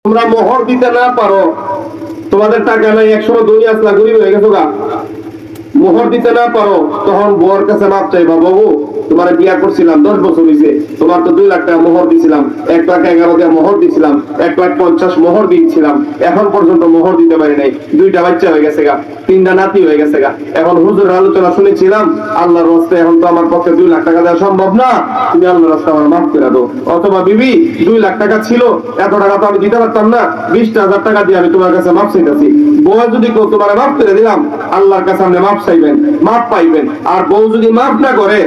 তোমরা মোহর দিতে না পারো, তোমাদের টাকা নাই, একসময় দুনিয়া আসলা গরিব হয়ে গেছো গা, মোহর দিতে না পারো, তখন বউর কাছে মাপ চাইবা, বাবু তোমার বিয়া করছিলাম 10 বছর হয়েছে, তোমার তো 2 লাখ টাকা মোহর দিছিলাম, 1,11,000 মোহর দিছিলাম, 1,50,000 মোহর দিয়েছিলাম, এখন পর্যন্ত মোহর দিতে পারি নাই, 2টা বাচ্চা হয়ে গেছে গা, 3টা নাতি হয়ে গেছে গা, এখন হুজুরের আলোচনা শুনেছিলাম, আল্লাহর রাস্তায় এখন তো আমার পক্ষে 2 লাখ টাকা দেওয়া সম্ভব না, তুমি আল্লাহর রাস্তায় আমার মাফ করে দাও। অথবা বিবি 2 লাখ টাকা ছিল, এত টাকা তো আমি দিতে পারতাম না, 20,000 টাকা দিয়ে আমি তোমার কাছে মাফ চাইতেছি। বউ যদি তোমার মাফ করে দিলাম, আল্লাহর কাছে আপনি মাফ চাইবেন, মাফ পাইবেন। আর বউ যদি মাফ না করে,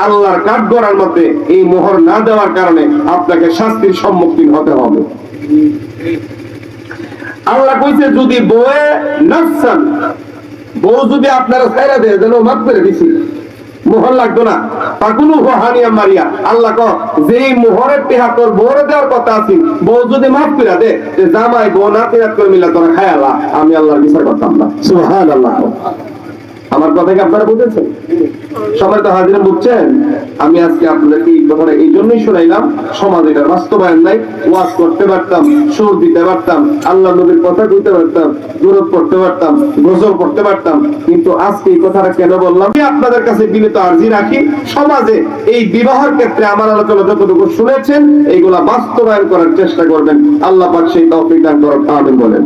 আল্লাহর কাঠ গড়ার মধ্যে এই মোহর না দেওয়ার কারণে আপনাকে শাস্তির সম্মুখীন হতে হবে। আল্লাহ কইছে যদি বউয়ে নাফসান, বউ যদি আপনারা ছাইরা দেয়, যেন মাফ করে দিছি, মোহর লাগতো না, পাকুলু হানিয়া মারিয়া, আল্লাহ কয় যেই মোহরের টেহা তোর বউরে দেওয়ার কথা আছে, বউ যদি মাফ করে দে, জামাই বউ না তিরাত করে মিলা তোরা খায় আল্লাহ, আমি আল্লাহর বিচার করতাম না। সুবহানাল্লাহ। আমার কথা কি আপনারা বুঝেছেন? সবাই তো হাজিরা বুঝছেন? আমি আজকে আপনাদেরকে এই কথাটা এই জন্যই শোনাইলাম, সমাজে এটা বাস্তবায়ন নাই, ওয়াজ করতে পারতাম, সুর দিতে পারতাম, আল্লাহ নবীর কথা কইতে পারতাম, দুরূদ পড়তে পারতাম, গজল পড়তে পারতাম, কিন্তু আজকে এই কথাটা কেন বললাম? আপনাদের কাছে বিনীত আরজি রাখি, সমাজে এই বিবাহের ক্ষেত্রে আমার আলোচনা যতটুকু শুনেছেন, এইগুলা বাস্তবায়ন করার চেষ্টা করবেন। আল্লাহ পাক সেই তৌফিক দান করুন, আমিন বলেন।